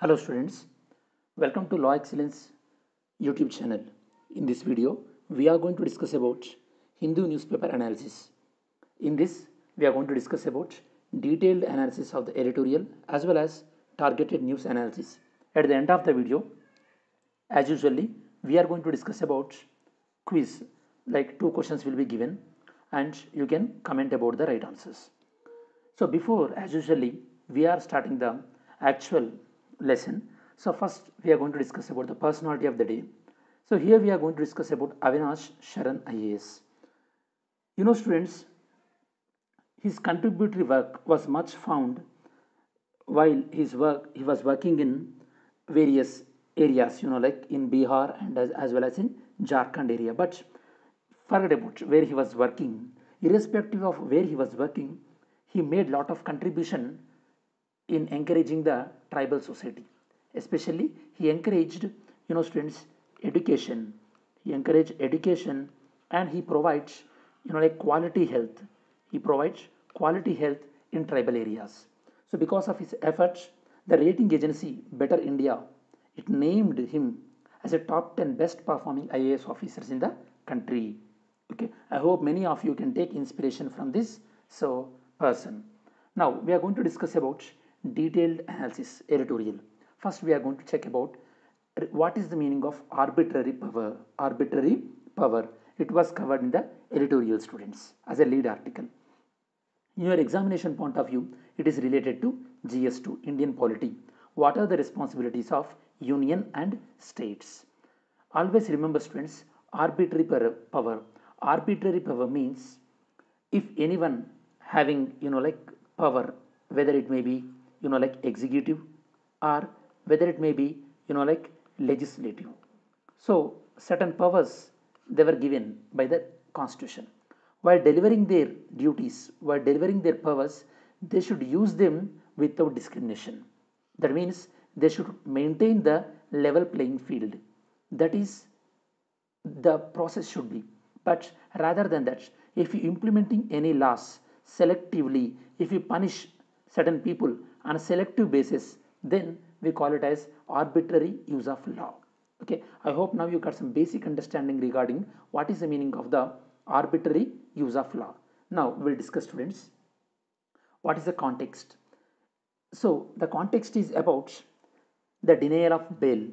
Hello students, welcome to Law Excellence YouTube channel. In this video, we are going to discuss about Hindu newspaper analysis. In this, we are going to discuss about detailed analysis of the editorial as well as targeted news analysis. At the end of the video, as usually, we are going to discuss about quiz, like two questions will be given and you can comment about the right answers. So before, as usually, we are starting the actual lesson. So first we are going to discuss about the personality of the day. So here we are going to discuss about Avinash Sharan IAS. You know students, his contributory work was much found while he was working in various areas, like in Bihar and as well as in Jharkhand area. But forget about where he was working. Irrespective of where he was working, he made lot of contribution in encouraging the tribal society. Especially, he encouraged, students education. He encouraged education, and he provides, like quality health. He provides quality health in tribal areas. So, because of his efforts, the rating agency Better India it named him as a top 10 best performing IAS officers in the country. Okay, I hope many of you can take inspiration from this person. Now we are going to discuss about detailed analysis editorial. First we are going to check about what is the meaning of arbitrary power. Arbitrary power, it was covered in the editorial students as a lead article. In your examination point of view, it is related to GS2 Indian polity. What are the responsibilities of union and states? Always remember students, arbitrary power. Arbitrary power means if anyone having like power, whether it may be like executive or whether it may be like legislative. So certain powers they were given by the constitution. While delivering their duties, while delivering their powers, they should use them without discrimination. That means they should maintain the level playing field. That is the process should be. But rather than that, if you implementing any laws selectively, if you punish certain people on a selective basis, then we call it as arbitrary use of law. Okay, I hope now you got some basic understanding regarding what is the meaning of the arbitrary use of law. Now we will discuss students what is the context. So the context is about the denial of bail.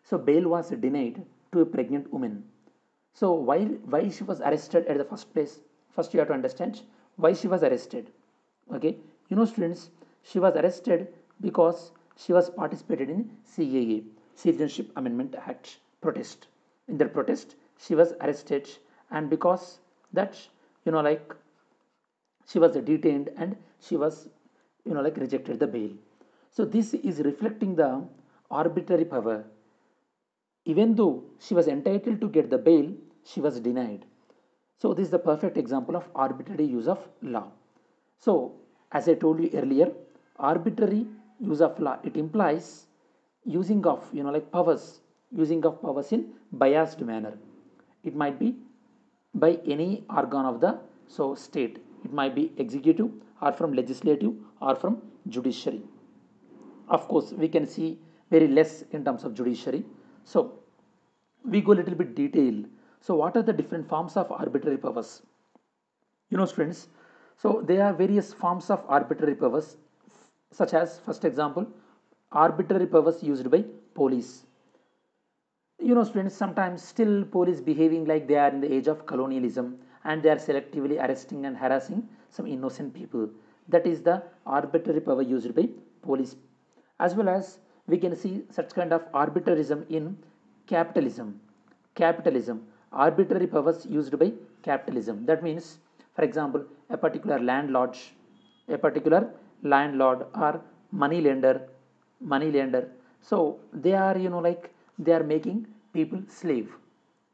So bail was denied to a pregnant woman. So why she was arrested at the first place? First you have to understand why she was arrested. Okay, students, she was arrested because she was participated in CAA, Citizenship Amendment Act protest. In that protest, she was arrested, and because that like she was detained and she was like rejected the bail. So this is reflecting the arbitrary power. Even though she was entitled to get the bail, she was denied. So this is the perfect example of arbitrary use of law. So as I told you earlier, arbitrary use of law, it implies using of like powers, using of powers in biased manner. It might be by any organ of the state. It might be executive or from legislative or from judiciary. Of course we can see very less in terms of judiciary. So we go a little bit detailed. So what are the different forms of arbitrary powers? Students, so there are various forms of arbitrary powers, such as first example, arbitrary powers used by police. Students, sometimes still police behaving like they are in the age of colonialism and they are selectively arresting and harassing some innocent people. That is the arbitrary power used by police. As well as we can see such kind of arbitrarism in capitalism. Capitalism, arbitrary powers used by capitalism. That means, for example, a particular landlord or money lender. So they are like they are making people slave.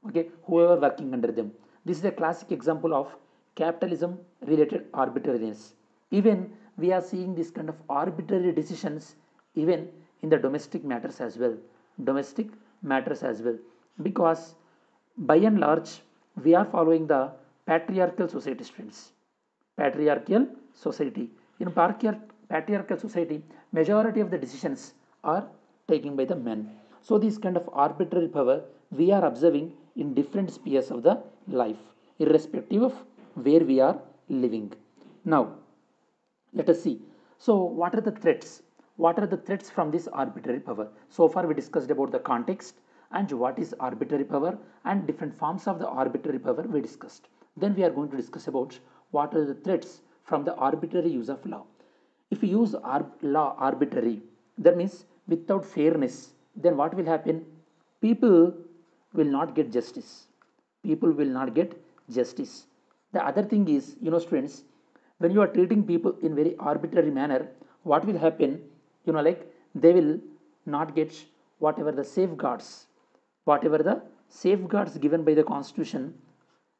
Okay, whoever working under them. This is a classic example of capitalism related arbitrariness. Even we are seeing this kind of arbitrary decisions even in the domestic matters as well. Domestic matters as well, because by and large we are following the patriarchal society, students. Patriarchal society. In patriarchal society, majority of the decisions are taken by the men. So this kind of arbitrary power we are observing in different spheres of the life, irrespective of where we are living. Now, let us see. So what are the threats? What are the threats from this arbitrary power? So far we discussed about the context and what is arbitrary power and different forms of the arbitrary power we discussed. Then we are going to discuss about what are the threats from the arbitrary use of law. If we use law arbitrary, that means without fairness, then what will happen? People will not get justice. People will not get justice. The other thing is, students, when you are treating people in very arbitrary manner, what will happen? Like they will not get whatever the safeguards, whatever the safeguards given by the constitution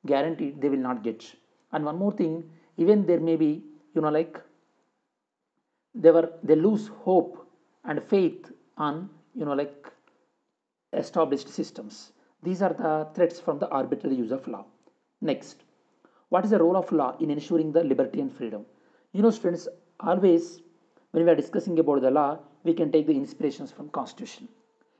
guaranteed, they will not get. And one more thing, even there may be, like they lose hope and faith on like established systems. These are the threats from the arbitrary use of law. Next, what is the role of law in ensuring the liberty and freedom? Students, always when we are discussing about the law, we can take the inspirations from constitution.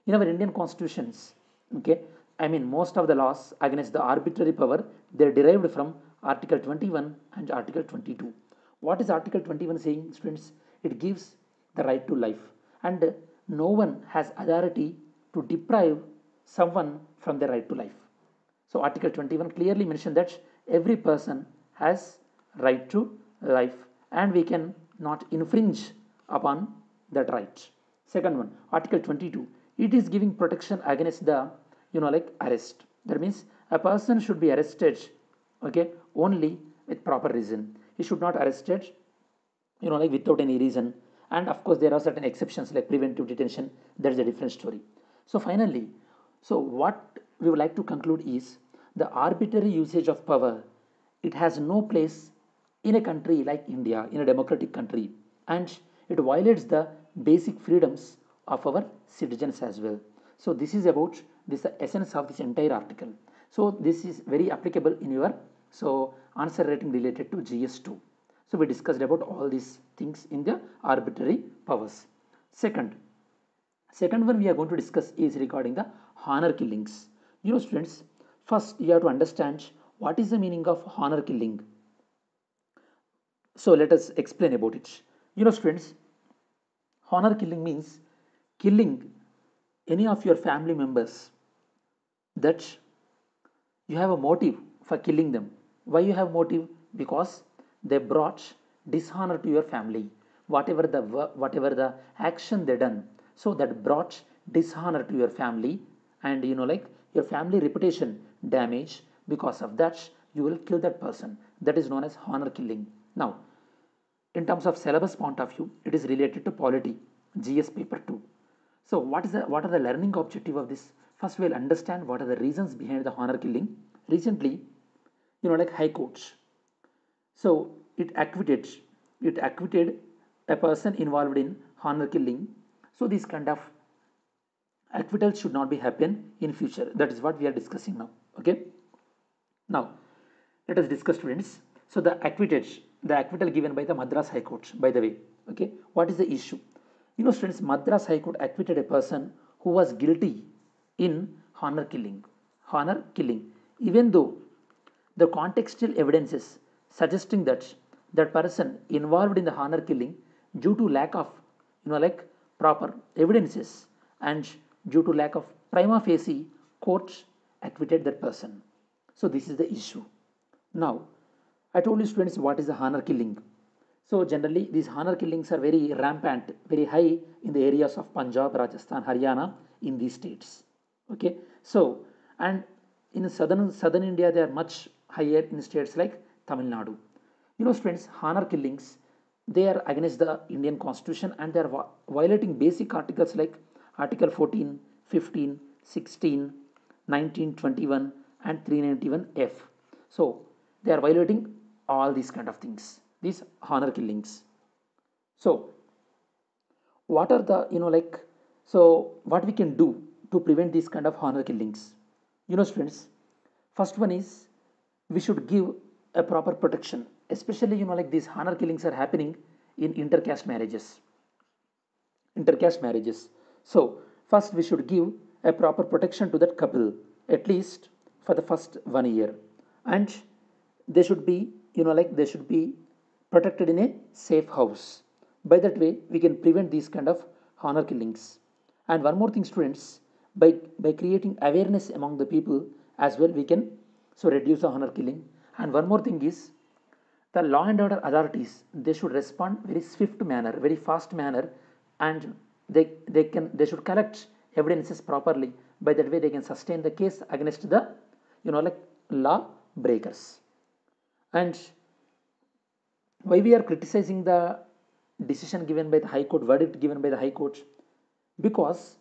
In our Indian constitutions, okay, I mean most of the laws against the arbitrary power, they're derived from Article 21 and Article 22. What is Article 21 saying, students? It gives the right to life, and no one has authority to deprive someone from the right to life. So Article 21 clearly mentioned that every person has right to life and we can not infringe upon that right. Second one, Article 22, it is giving protection against the like arrest. That means a person should be arrested, okay, only with proper reason. He should not arrested like without any reason. And of course there are certain exceptions like preventive detention. That is a different story. So finally, so what we would like to conclude is the arbitrary usage of power, it has no place in a country like India, in a democratic country, and it violates the basic freedoms of our citizens as well. So this is about this essence of this entire article. So this is very applicable in your answer writing related to GS2. So we discussed about all these things in the arbitrary powers. Second one we are going to discuss is regarding the honor killings. Students, first you have to understand what is the meaning of honor killing. So let us explain about it. Students, honor killing means killing any of your family members that you have a motive for killing them. Why you have motive? Because they brought dishonor to your family. Whatever the action they done, so that brought dishonor to your family, and like your family reputation damage. Because of that, you will kill that person. That is known as honor killing. Now, in terms of syllabus point of view, it is related to polity, GS paper 2. So what are the learning objective of this? First, we'll understand what are the reasons behind the honor killing. Recently, like high courts, so it acquitted a person involved in honor killing. So this kind of acquittal should not be happen in future. That is what we are discussing now. Okay. Now let us discuss, students. So the acquittal given by the Madras High Court, by the way. Okay. What is the issue? Students, Madras High Court acquitted a person who was guilty in honor killing, even though the contextual evidences suggesting that that person involved in the honor killing, due to lack of like proper evidences and due to lack of prima facie, court acquitted that person. So this is the issue. Now I told you, students, what is the honor killing. So generally these honor killings are very rampant, very high in the areas of Punjab, Rajasthan, Haryana, in these states. Okay. So and in southern India they are much higher in states like Tamil Nadu. Students, honor killings, they are against the Indian constitution and they are violating basic articles like Article 14, 15, 16, 19, 21 and 391F. So they are violating all these kind of things, these honor killings. So what are the what we can do to prevent these kind of honor killings? Students, first one is we should give a proper protection, especially like these honor killings are happening in intercaste marriages. So first we should give a proper protection to that couple, at least for the first 1 year, and they should be, they should be protected in a safe house. By that way we can prevent these kind of honor killings. And one more thing, students, by creating awareness among the people as well, we can so reduce the honor killing. And one more thing is, the law and order authorities, they should respond very swift manner, very fast manner, and they should collect evidences properly. By that way they can sustain the case against the law breakers. And why we are criticizing the decision given by the high court, verdict given by the high court? Because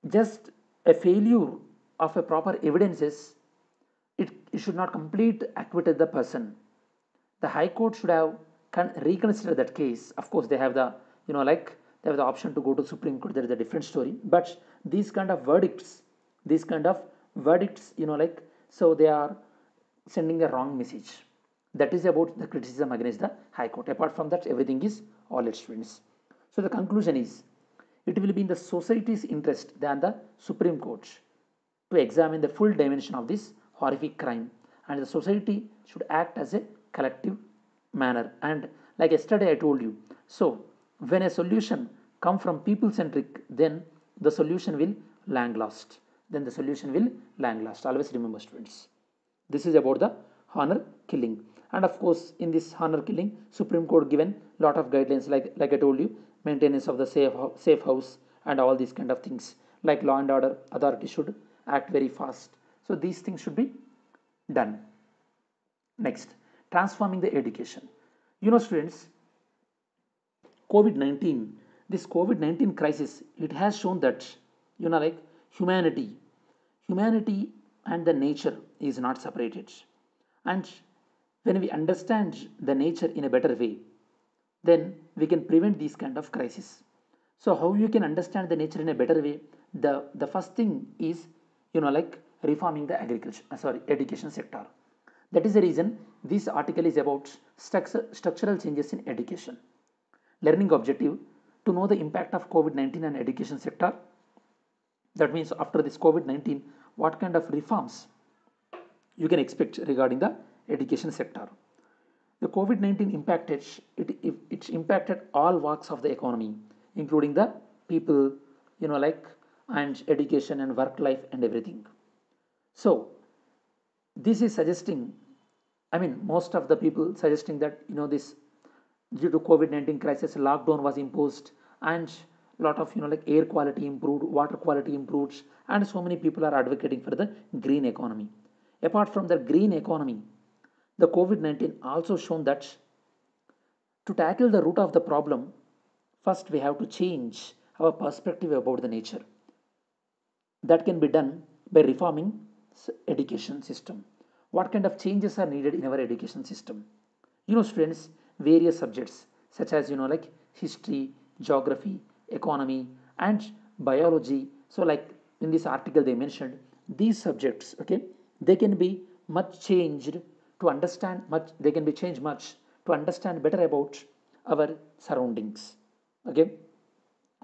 just a failure of a proper evidences, it should not complete acquitted the person. The high court should have reconsider that case. Of course they have the they have the option to go to Supreme Court, that is a different story. But these kind of verdicts, so they are sending a wrong message. That is about the criticism against the high court. Apart from that, everything is all right, students. So the conclusion is, it will be in the society's interest than the Supreme Court to examine the full dimension of this horrific crime, and the society should act as a collective manner. And like yesterday I told you, so when a solution come from people centric, then the solution will long last. Always remember, students, this is about the honor killing. And of course in this honor killing, Supreme Court given lot of guidelines, like I told you, maintenance of the safe house and all these kind of things, like law and order authority should act very fast. So these things should be done. Next, transforming the education. Students, COVID-19, this COVID-19 crisis, it has shown that humanity and the nature is not separated. And when we understand the nature in a better way, then we can prevent these kind of crises. So how you can understand the nature in a better way? The first thing is reforming the education sector. That is the reason this article is about structural changes in education. Learning objective, to know the impact of COVID-19 on education sector. That means after this COVID-19, what kind of reforms you can expect regarding the education sector. The COVID-19 impacted, it impacted all walks of the economy, including the people, and education and work life and everything. So this is suggesting, most of the people suggesting that this, due to COVID-19 crisis, lockdown was imposed, and lot of air quality improved, water quality improved, and so many people are advocating for the green economy. Apart from the green economy, the COVID-19 also shown that to tackle the root of the problem, first we have to change our perspective about the nature. That can be done by reforming education system. What kind of changes are needed in our education system? Students, various subjects such as history, geography, economy, and biology. So like in this article they mentioned these subjects, okay, they can be much changed to understand much, they can be changed much to understand better about our surroundings. Okay,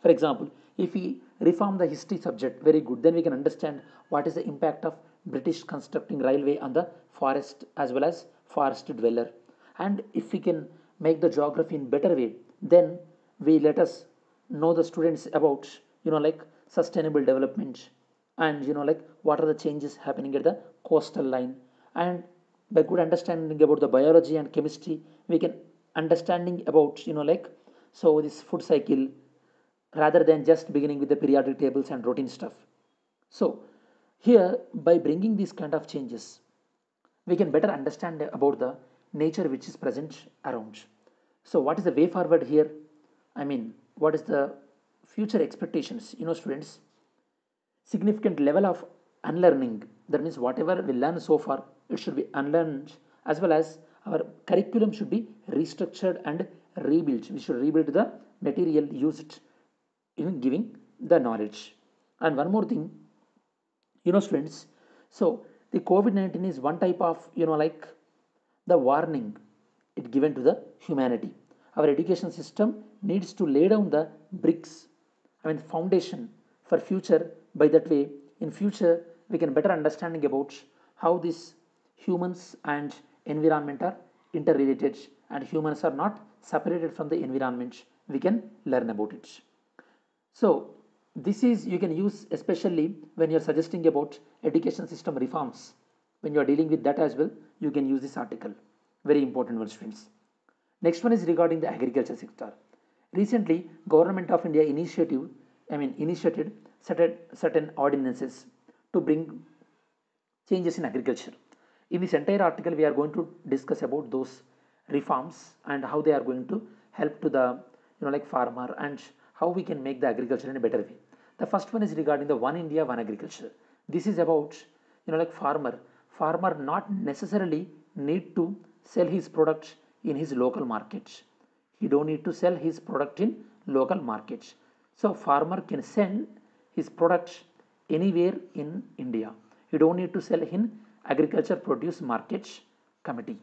for example, if we reform the history subject, very good, then we can understand what is the impact of British constructing railway on the forest as well as forest dweller. And if we can make the geography in better way, then we let us know the students about sustainable development, and what are the changes happening at the coastal line. And by good understanding about the biology and chemistry, we can understanding about so this food cycle, rather than just beginning with the periodic tables and routine stuff. So here, by bringing these kind of changes, we can better understand about the nature which is present around. So what is the way forward here? What is the future expectations? Students, significant level of unlearning. That means whatever we learn so far, it should be unlearned, as well as our curriculum should be restructured and rebuilt. We should rebuild the material used in giving the knowledge. And one more thing, students, so the COVID-19 is one type of the warning it given to the humanity. Our education system needs to lay down the bricks, foundation for future. By that way, in future we can better understanding about how these humans and environment are interrelated, and humans are not separated from the environment. We can learn about it. So this is you can use especially when you're suggesting about education system reforms. When you are dealing with that as well, you can use this article. Very important one, students. Next one is regarding the agriculture sector. Recently, Government of India initiated certain ordinances to bring changes in agriculture. In this entire article, we are going to discuss about those reforms and how they are going to help to the farmer, and how we can make the agriculture in a better way. The first one is regarding the One India One Agriculture. This is about farmer not necessarily need to sell his product in his local markets. He don't need to sell his product in local markets. So farmer can sell his product anywhere in India. You don't need to sell in agriculture produce markets committee.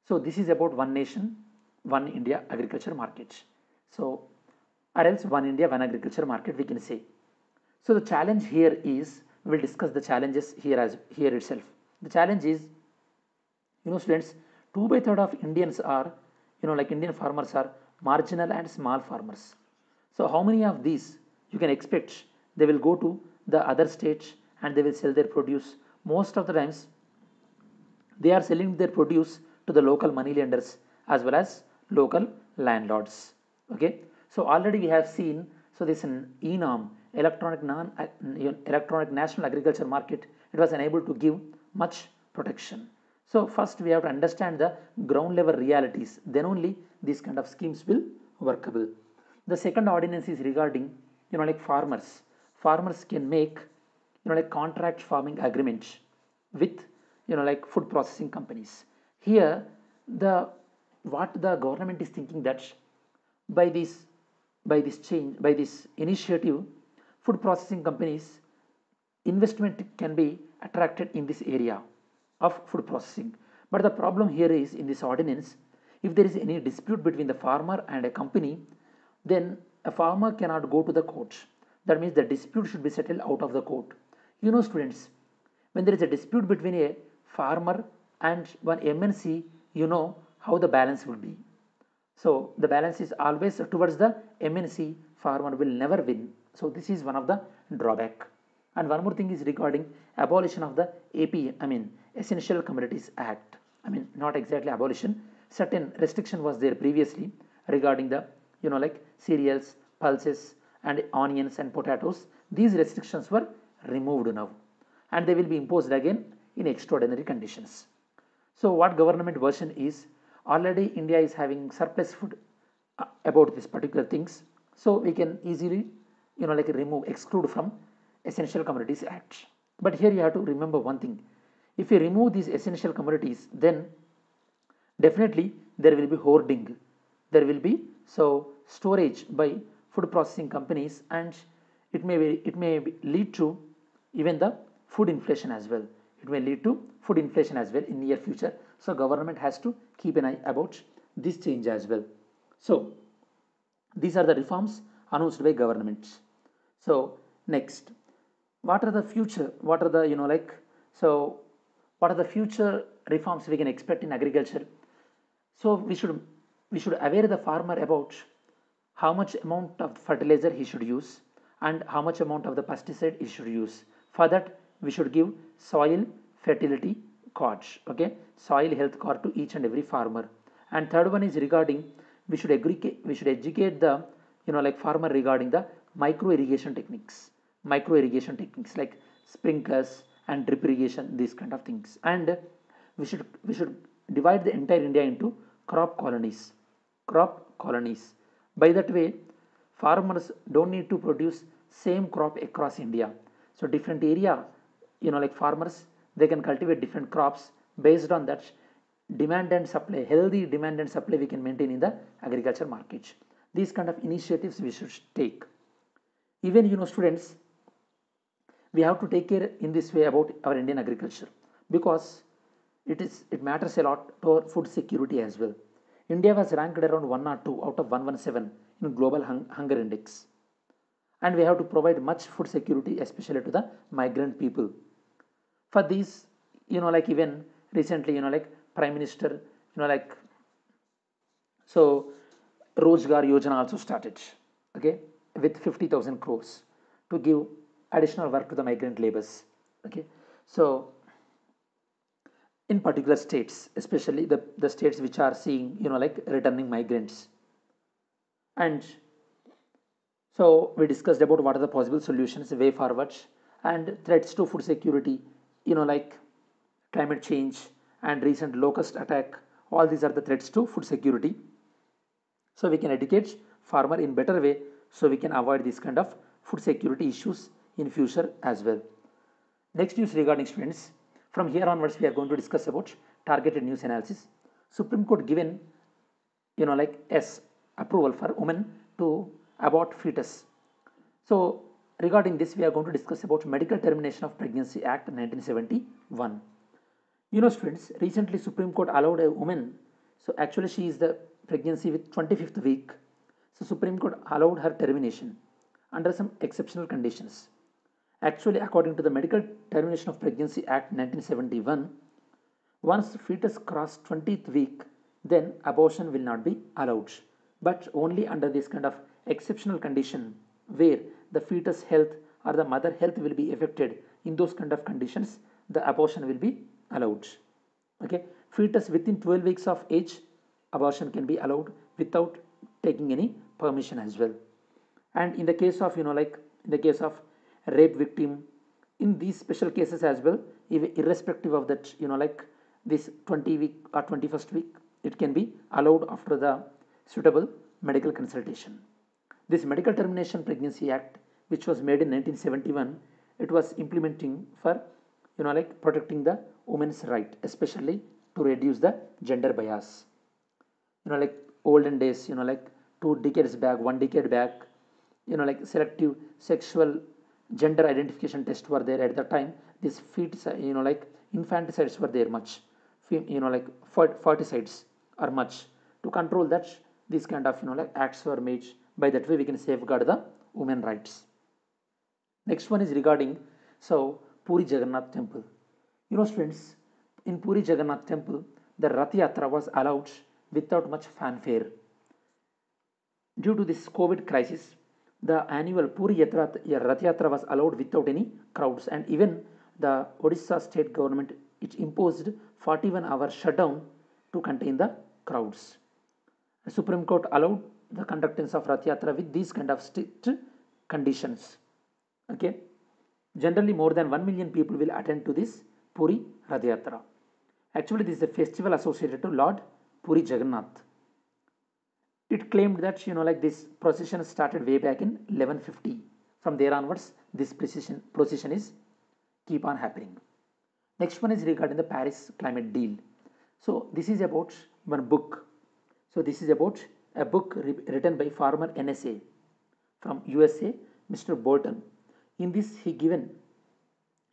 So this is about one nation, one India agriculture market. So or else one India, one agriculture market we can say. So the challenge here is, we'll discuss the challenges here itself. The challenge is, students, 2/3 of Indians are, Indian farmers are marginal and small farmers. So how many of these you can expect they will go to the other states and they will sell their produce? Most of the times they are selling their produce to the local money lenders as well as local landlords. Okay, so already we have seen, so this ENAM, electronic national agriculture market, it was unable to give much protection. So first we have to understand the ground level realities, then only these kind of schemes will workable. The second ordinance is regarding farmers. Farmers can make contract farming agreements with food processing companies. Here what the government is thinking that by this initiative, food processing companies investment can be attracted in this area of food processing. But the problem here is, in this ordinance, if there is any dispute between the farmer and a company, then a farmer cannot go to the court. That means the dispute should be settled out of the court. Students, when there is a dispute between a farmer and one MNC, how the balance will be. So the balance is always towards the MNC. Farmer will never win. So this is one of the drawback. And one more thing is regarding abolition of the Essential Commodities Act. Not exactly abolition. Certain restriction was there previously regarding the cereals, pulses, and onions and potatoes. These restrictions were removed now, and they will be imposed again in extraordinary conditions. So what government version is, already India is having surplus food about these particular things, so we can easily exclude from Essential Commodities Act. But here you have to remember one thing: if you remove these essential commodities, then definitely there will be hoarding, there will be storage by food processing companies, and it may lead to even the food inflation as well. It may lead to food inflation as well in near future. So government has to keep an eye about this change as well. So these are the reforms announced by government. So next, what are the future? What are the what are the future reforms we can expect in agriculture? So we should aware the farmer about how much amount of fertilizer he should use and how much amount of the pesticide he should use. For that, we should give soil fertility cards, okay, soil health card to each and every farmer. And third one is regarding, we should educate the farmer regarding the micro irrigation techniques like sprinklers and drip irrigation, these kind of things. And we should divide the entire India into crop colonies. By that way, farmers don't need to produce same crop across India. So different area, farmers, they can cultivate different crops. Based on that, demand and supply, healthy demand and supply we can maintain in the agriculture market. These kind of initiatives we should take. Even students, we have to take care in this way about our Indian agriculture, because it matters a lot to our food security as well. India was ranked around 102 out of 117 in global hunger index. and we have to provide much food security, especially to the migrant people. For these, like even recently, like Prime Minister, like, so Rozgar Yojana also started, okay, with 50,000 crores to give additional work to the migrant laborers, okay. So in particular states, especially the states which are seeing, like returning migrants. And so we discussed about what are the possible solutions, way forward, and threats to food security, like climate change and recent locust attack. All these are the threats to food security. So we can educate farmer in better way, so we can avoid this kind of food security issues in future as well. Next news regarding students. From here onwards, we are going to discuss about targeted news analysis. Supreme Court given, like yes, approval for women to abort fetus. So regarding this, we are going to discuss about Medical Termination of Pregnancy Act 1971. Students, recently Supreme Court allowed a woman, so actually she is the pregnancy with 25th week. So Supreme Court allowed her termination under some exceptional conditions. Actually, according to the Medical Termination of Pregnancy Act 1971, once fetus crosses 20th week, then abortion will not be allowed, but only under this kind of exceptional condition where the fetus health or the mother health will be affected. In those kind of conditions, the abortion will be allowed. Okay, fetus within 12 weeks of age, abortion can be allowed without taking any permission as well. And in the case of, like in the case of rape victim, in these special cases as well, irrespective of that, like this 20 week or 21st week, it can be allowed after the suitable medical consultation. This Medical Termination Pregnancy Act, which was made in 1971, it was implementing for, like protecting the women's right, especially to reduce the gender bias. Like olden days, like 2 decades back, 1 decade back, like selective sexual gender identification tests were there at the time. These feet, like infanticides were there much, like ferticides are much. To control that, these kind of, like acts were made. By that way, we can safeguard the women rights. Next one is regarding, so Puri Jagannath temple. Students, in Puri Jagannath temple, the Rath Yatra was allowed without much fanfare. Due to this COVID crisis, the annual Puri Rath Yatra was allowed without any crowds, and even the Odisha state government, it imposed 41-hour shutdown to contain the crowds. The Supreme Court allowed the conductance of Rath Yatra with these kind of strict conditions. Okay, generally more than 1 million people will attend to this Puri Rath Yatra. Actually, this is a festival associated to Lord Puri Jagannath. It claimed that, like this procession started way back in 1150. From there onwards, this procession is keep on happening. Next one is regarding the Paris Climate Deal. So this is about one book. So this is about a book written by former NSA from USA, Mr. Bolton. In this, he given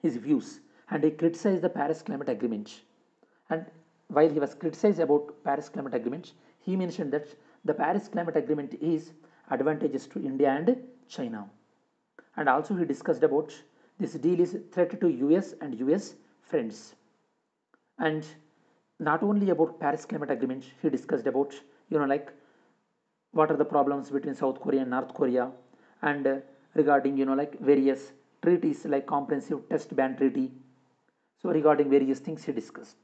his views and he criticized the Paris Climate Agreement. And while he was criticized about Paris Climate Agreement, he mentioned that the Paris Climate Agreement is advantageous to India and China. And also he discussed about this deal is threat to US and US friends. And not only about Paris Climate Agreement, he discussed about, like what are the problems between South Korea and North Korea, and regarding, like various treaties like Comprehensive Test Ban Treaty. So regarding various things he discussed.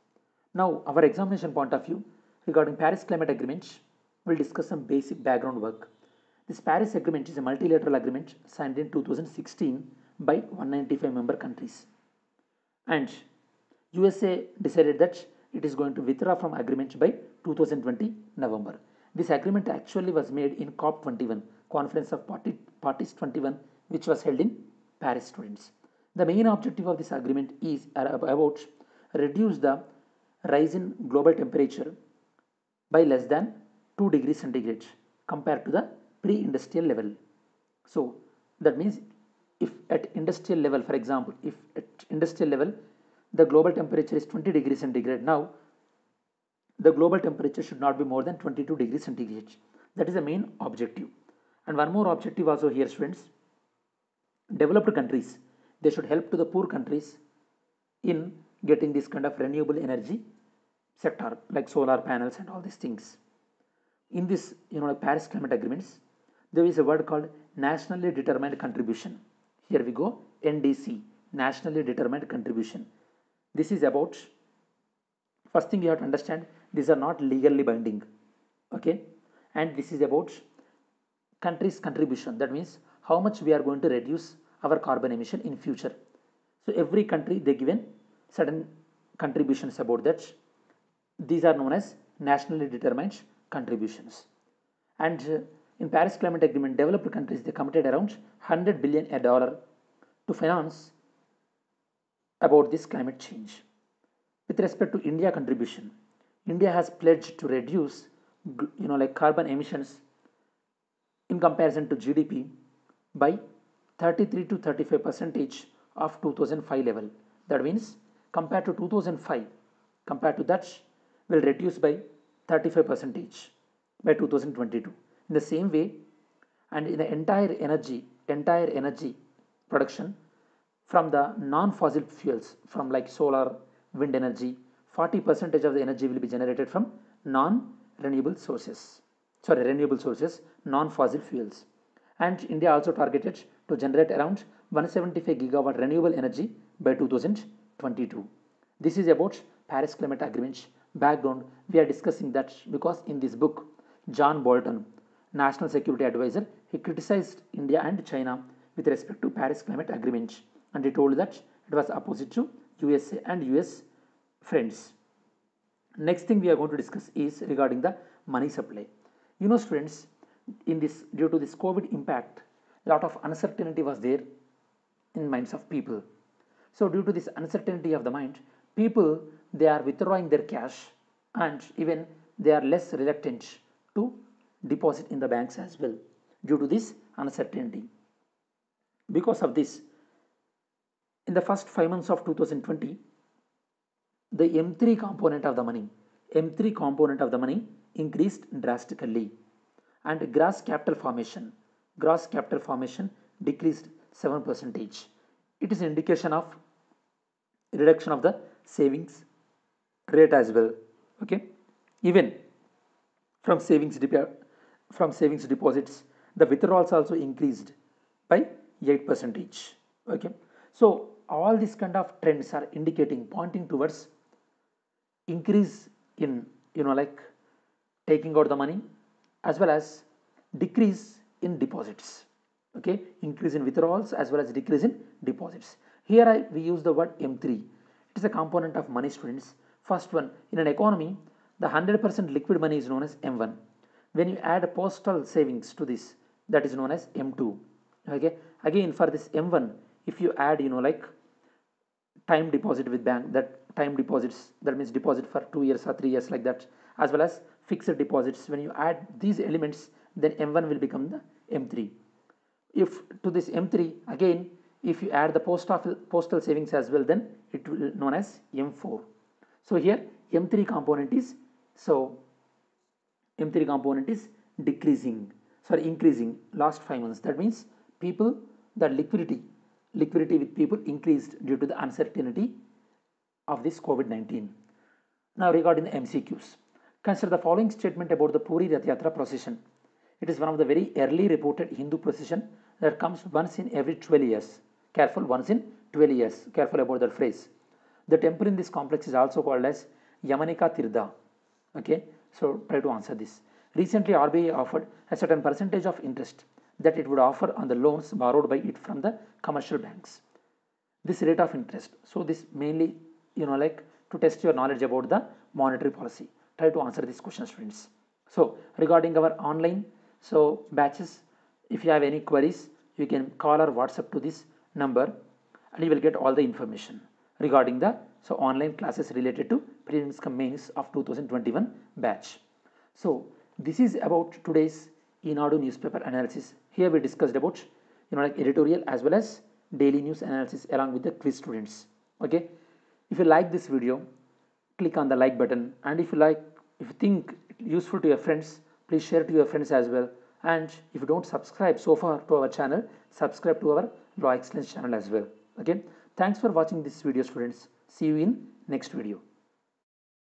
Now our examination point of view regarding Paris Climate Agreement, we'll discuss some basic background work. This Paris Agreement is a multilateral agreement signed in 2016 by 195 member countries. And USA decided that it is going to withdraw from agreement by 2020 November. This agreement actually was made in COP21, Conference of Parties 21, which was held in Paris, students. The main objective of this agreement is about reduce the rise in global temperature by less than 2 degrees centigrade compared to the pre-industrial level. So that means if at industrial level, for example, if at industrial level the global temperature is 20 degrees centigrade, now the global temperature should not be more than 22 degrees centigrade. That is the main objective. And one more objective also here, students. developed countries, they should help to the poor countries in getting this kind of renewable energy sector like solar panels and all these things. In this, like Paris Climate Agreements, there is a word called nationally determined contribution. Here we go, NDC, nationally determined contribution. This is about, first thing you have to understand, these are not legally binding, okay, and this is about country's contribution. That means how much we are going to reduce our carbon emission in future. So every country they given certain contributions about that. These are known as nationally determined contributions. And in Paris Climate Agreement, developed countries they committed around $100 billion to finance about this climate change. With respect to India contribution, India has pledged to reduce like carbon emissions in comparison to GDP by 33 to 35% of 2005 level. That means compared to 2005, compared to that will reduce by 35% by 2022. In the same way, and in the entire energy production from the non-fossil fuels, from like solar, wind energy, 40% of the energy will be generated from renewable sources, non-fossil fuels. And India also targeted to generate around 175 gigawatt renewable energy by 2022. This is about Paris Climate Agreement background. We are discussing that because in this book, John Bolton, National Security Advisor, he criticized India and China with respect to Paris Climate Agreement, and he told that it was opposite to USA and US friends. Next thing we are going to discuss is regarding the money supply. Students, in this, due to this COVID impact, a lot of uncertainty was there in minds of people. So due to this uncertainty of the mind, people they are withdrawing their cash, and even they are less reluctant to deposit in the banks as well due to this uncertainty. Because of this, in the first 5 months of 2020, the M3 component of the money increased drastically, and gross capital formation decreased 7%. It is an indication of reduction of the savings rate as well, okay. Even from savings deposits, the withdrawals also increased by 8%, okay. So all these kind of trends are pointing towards increase in like taking out the money as well as decrease in deposits, okay, increase in withdrawals as well as decrease in deposits. Here we use the word M3. It is a component of money, students. First one, in an economy, the 100% liquid money is known as M1. When you add postal savings to this, that is known as M2, okay. Again, for this M1, if you add like time deposit with bank, that time deposits, that means deposit for 2 years or 3 years like that, as well as fixed deposits, when you add these elements, then M1 will become the M3. If to this M3 again, if you add the postal savings as well, then it will known as M4. So here M3 component is increasing last 5 months. That means the liquidity with people increased due to the uncertainty of this COVID-19. Now regarding the MCQs, consider the following statement about the Puri Rath Yatra procession. It is one of the very early reported Hindu procession that comes once in every 12 years. Careful, once in 12 years. Careful about that phrase. The temple in this complex is also called as Yamanika Tirtha. Okay, so try to answer this. Recently, RBI offered a certain percentage of interest that it would offer on the loans borrowed by it from the commercial banks. This rate of interest. So this mainly, like to test your knowledge about the monetary policy. Try to answer this question, students. So regarding our online batches, if you have any queries, you can call or WhatsApp to this number, and you will get all the information regarding the online classes related to prelims cum mains of 2021 batch. So this is about today's Eenadu newspaper analysis. Here we discussed about like editorial as well as daily news analysis along with the quiz, students. Okay, if you like this video, click on the like button, and if you think useful to your friends, please share to your friends as well, And if you don't subscribe so far to our channel, subscribe to our Law Excellence channel as well. Okay, thanks for watching this video, students. See you in next video.